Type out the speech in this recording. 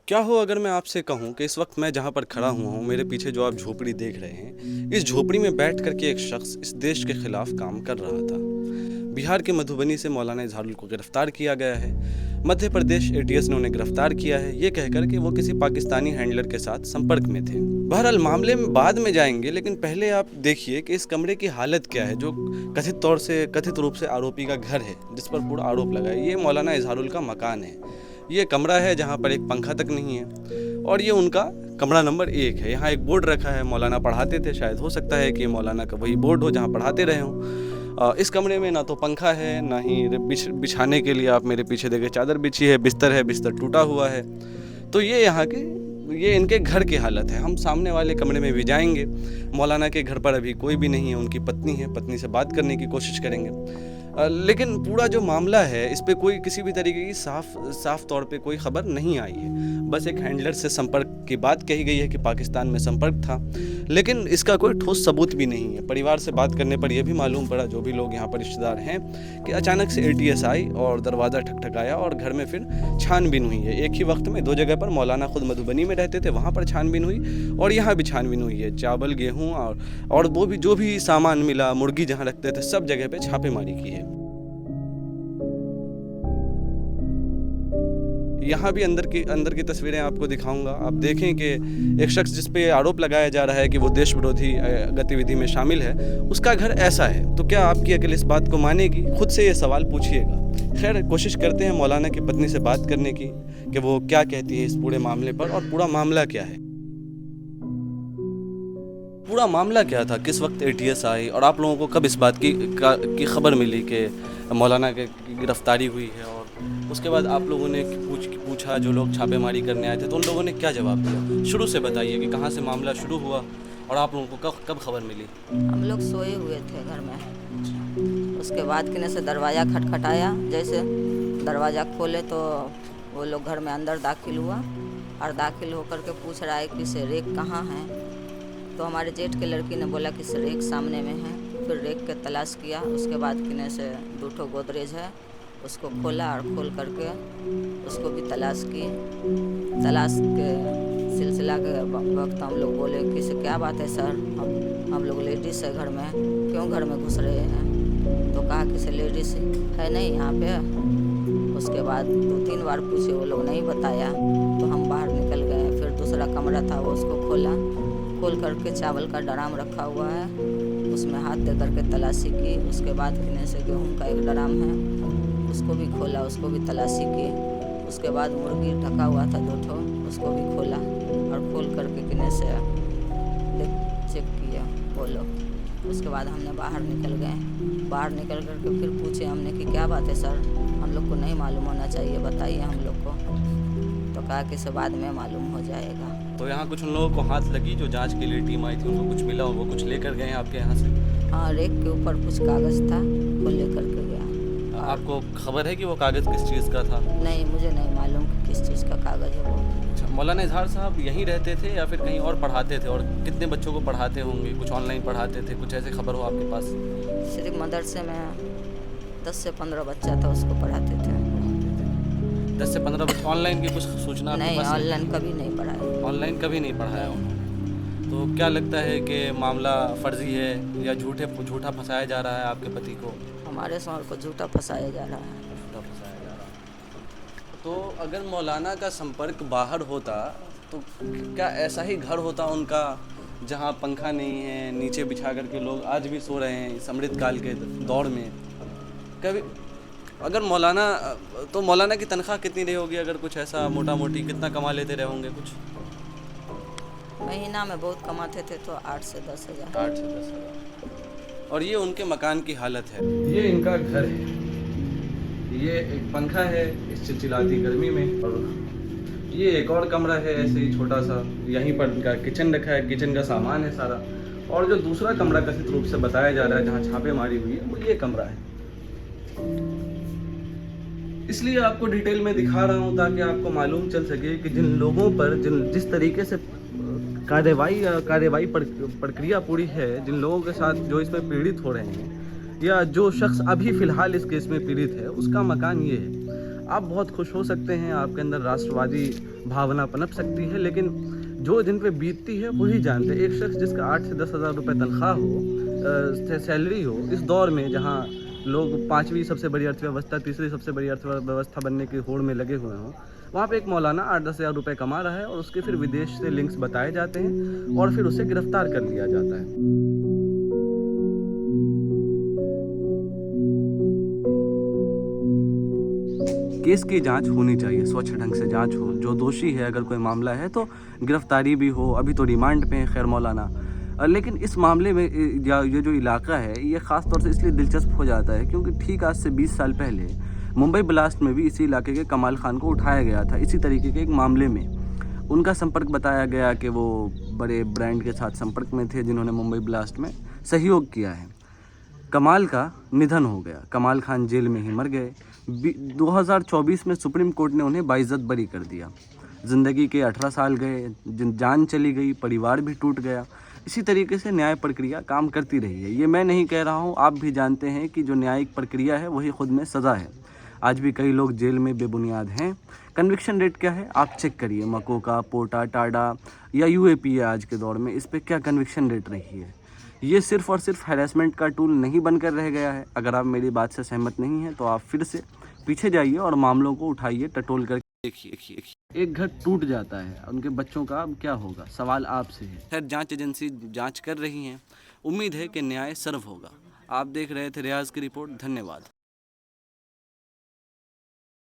क्या हो अगर मैं आपसे कहूँ कि इस वक्त मैं जहाँ पर खड़ा हुआ हूँ, मेरे पीछे जो आप झोपड़ी देख रहे हैं, इस झोपड़ी में बैठ कर के एक शख्स इस देश के खिलाफ काम कर रहा था। बिहार के मधुबनी से मौलाना इजहारुल को गिरफ्तार किया गया है। मध्य प्रदेश एटीएस ने उन्हें गिरफ्तार किया है, ये कहकर कि वो किसी पाकिस्तानी हैंडलर के साथ संपर्क में थे। बहरहाल मामले में बाद में जाएंगे, लेकिन पहले आप देखिए कि इस कमरे की हालत क्या है, जो कथित रूप से आरोपी का घर है, जिस पर पूरा आरोप लगा है। ये मौलाना इजहारुल का मकान है। ये कमरा है जहाँ पर एक पंखा तक नहीं है, और ये उनका कमरा नंबर 1 है। यहाँ एक बोर्ड रखा है, मौलाना पढ़ाते थे, शायद हो सकता है कि मौलाना का वही बोर्ड हो जहाँ पढ़ाते रहे हों। इस कमरे में ना तो पंखा है, ना ही बिछाने के लिए आप मेरे पीछे देखे चादर बिछी है, बिस्तर टूटा हुआ है। तो ये इनके घर की हालत है। हम सामने वाले कमरे में भी जाएंगे। मौलाना के घर पर अभी कोई भी नहीं है, उनकी पत्नी है, पत्नी से बात करने की कोशिश करेंगे। लेकिन पूरा जो मामला है, इस पे कोई किसी भी तरीके की साफ तौर पे कोई खबर नहीं आई है। बस एक हैंडलर से संपर्क की बात कही गई है कि पाकिस्तान में संपर्क था, लेकिन इसका कोई ठोस सबूत भी नहीं है। परिवार से बात करने पर यह भी मालूम पड़ा, जो भी लोग यहाँ पर रिश्तेदार हैं, कि अचानक से एटीएस आई और दरवाज़ा ठकठकाया और घर में फिर छानबीन हुई है। एक ही वक्त में 2 जगह पर, मौलाना खुद मधुबनी में रहते थे, वहाँ पर छानबीन हुई और यहाँ भी छानबीन हुई है। चावल, गेहूँ और वो भी जो भी सामान मिला, मुर्गी जहाँ रखते थे, सब जगह पे छापेमारी की है। यहाँ भी अंदर की तस्वीरें आपको दिखाऊंगा। आप देखें कि एक शख्स जिस पे आरोप लगाया जा रहा है कि वो देश विरोधी गतिविधि में शामिल है, उसका घर ऐसा है। तो क्या आपकी अकल इस बात को मानेगी? खुद से ये सवाल पूछिएगा। खैर, कोशिश करते हैं मौलाना की पत्नी से बात करने की कि वो क्या कहती है इस पूरे मामले पर, और पूरा मामला क्या है। पूरा मामला क्या था, किस वक्त एटीएस आई, और आप लोगों को कब इस बात की खबर मिली कि मौलाना की गिरफ्तारी हुई है? और उसके बाद आप लोगों ने पूछा, जो लोग छापेमारी करने आए थे, तो उन लोगों ने क्या जवाब दिया? शुरू से बताइए कि कहाँ से मामला शुरू हुआ और आप लोगों को कब खबर मिली? हम लोग सोए हुए थे घर में। उसके बाद किने से दरवाज़ा खटखटाया। जैसे दरवाज़ा खोले तो वो लोग घर में अंदर दाखिल हुआ, और दाखिल होकर के पूछ रहा है कि से रेक कहाँ है। तो हमारे जेठ के लड़की ने बोला कि से रेक सामने में है। फिर रेक के तलाश किया। उसके बाद किने से 2 ठो गोदरेज है, उसको खोला और खोल करके उसको भी तलाश की। तलाश के सिलसिला के वक्त हम लोग बोले कि से क्या बात है सर, हम लोग लेडीज़ है घर में, क्यों घर में घुस रहे हैं? तो कहा कि से लेडीज़ है नहीं यहाँ पे। उसके बाद 2-3 बार पूछे, वो लोग नहीं बताया। तो हम बाहर निकल गए। फिर दूसरा कमरा था, वो उसको खोल करके चावल का ड्राम रखा हुआ है, उसमें हाथ दे करके तलाशी की। उसके बाद किने से गेहूँ का एक ड्राम है, उसको भी खोला, उसको भी तलाशी की। उसके बाद मुर्गी ढका हुआ था 2 ठो, उसको भी खोला और खोल करके किने से चेक किया वो लोग। उसके बाद हमने बाहर निकल गए। बाहर निकल करके फिर पूछे हमने कि क्या बात है सर, हम लोग को नहीं मालूम होना चाहिए, बताइए हम लोग को। तो कहा कि इसे बाद में मालूम हो जाएगा। तो यहाँ कुछ उन लोगों को हाथ लगी, जो जांच के लिए टीम आई थी, उनको कुछ मिला, वो कुछ लेकर गए आपके यहाँ से? हाँ, रेक के ऊपर कुछ कागज़ था, वो लेकर के गया। आपको खबर है कि वो कागज़ किस चीज़ का था? नहीं, मुझे नहीं मालूम कि किस चीज़ का कागज़ है वो। अच्छा, मौलाना इजहार साहब यहीं रहते थे या फिर कहीं और पढ़ाते थे? और कितने बच्चों को पढ़ाते होंगे? कुछ ऑनलाइन पढ़ाते थे, कुछ ऐसे खबर हो आपके पास? सिर्फ मदरसे में 10 से 15 बच्चा था, उसको पढ़ाते थे। 10 से 15 बच्चे? ऑनलाइन की कुछ सूचना आपके नहीं, पास है? ऑनलाइन कभी नहीं पढ़ाया। ऑनलाइन कभी नहीं पढ़ाया उन्होंने। तो क्या लगता है कि मामला फर्जी है या झूठा फंसाया जा रहा है आपके पति को? हमारे शौहर को झूठा फंसाया जा रहा है। झूठा फंसाया जा रहा है। तो अगर मौलाना का संपर्क बाहर होता, तो क्या ऐसा ही घर होता उनका, जहाँ पंखा नहीं है, नीचे बिछा करके लोग आज भी सो रहे हैं इस अमृतकाल के दौर में? कभी अगर मौलाना की तनख्वाह कितनी रही होगी? अगर कुछ ऐसा मोटा मोटी कितना कमा लेते रहे होंगे? कुछ महीना में बहुत कमाते थे, तो 8 से 10 हज़ार। 8 से 10 हज़ार। और ये उनके मकान की हालत है। ये इनका घर है। ये एक पंखा है इस चिलचिलाती गर्मी में, और ये एक और कमरा है ऐसे ही छोटा सा। यहीं पर इनका किचन रखा है, किचन का सामान है सारा। और जो दूसरा कमरा कथित रूप से बताया जा रहा है, जहाँ छापेमारी हुई है, वो ये कमरा है। इसलिए आपको डिटेल में दिखा रहा हूँ ताकि आपको मालूम चल सके कि जिन लोगों पर जिस तरीके से कार्यवाही प्रक्रिया पूरी है, जिन लोगों के साथ जो इसमें पीड़ित हो रहे हैं, या जो शख्स अभी फ़िलहाल इस केस में पीड़ित है, उसका मकान ये है। आप बहुत खुश हो सकते हैं, आपके अंदर राष्ट्रवादी भावना पनप सकती है, लेकिन जो जिन पे बीतती है वही जानते हैं। एक शख्स जिसका 8 से 10,000 रुपये तनख्वाह हो, सैलरी हो, इस दौर में जहाँ लोग 5वीं सबसे बड़ी अर्थव्यवस्था, तीसरी सबसे बड़ी अर्थव्यवस्था बनने की होड़ में लगे हुए हों, वहाँ पे एक मौलाना 8-10 हज़ार रुपये कमा रहा है और उसके फिर विदेश से लिंक्स बताए जाते हैं और फिर उसे गिरफ्तार कर लिया जाता है। केस की जांच होनी चाहिए, स्वच्छ ढंग से जांच हो, जो दोषी है अगर कोई मामला है तो गिरफ्तारी भी हो। अभी तो रिमांड पे है खैर मौलाना, लेकिन इस मामले में ये जो इलाका है ये ख़ास तौर से इसलिए दिलचस्प हो जाता है क्योंकि ठीक आज से 20 साल पहले मुंबई ब्लास्ट में भी इसी इलाके के कमाल खान को उठाया गया था, इसी तरीके के एक मामले में। उनका संपर्क बताया गया कि वो बड़े ब्रांड के साथ संपर्क में थे जिन्होंने मुंबई ब्लास्ट में सहयोग किया है। कमाल का निधन हो गया, कमाल खान जेल में ही मर गए। 2024 में सुप्रीम कोर्ट ने उन्हें बाइज्जत बरी कर दिया। ज़िंदगी के 18 साल गए, जान चली गई, परिवार भी टूट गया। इसी तरीके से न्याय प्रक्रिया काम करती रही है। ये मैं नहीं कह रहा हूँ, आप भी जानते हैं कि जो न्यायिक प्रक्रिया है वही खुद में सज़ा है। आज भी कई लोग जेल में बेबुनियाद हैं। कन्विक्शन रेट क्या है आप चेक करिए, मकोका, पोटा, टाडा या यूएपी है आज के दौर में, इस पर क्या कन्विक्शन रेट रही है। ये सिर्फ़ और सिर्फ हैरेसमेंट का टूल नहीं बनकर रह गया है। अगर आप मेरी बात से सहमत नहीं हैं तो आप फिर से पीछे जाइए और मामलों को उठाइए, टटोल कर देखिए। एक घर टूट जाता है, उनके बच्चों का अब क्या होगा, सवाल आपसे है। खैर जांच एजेंसी जांच कर रही हैं, उम्मीद है कि न्याय सर्व होगा। आप देख रहे थे रियाज की रिपोर्ट। धन्यवाद।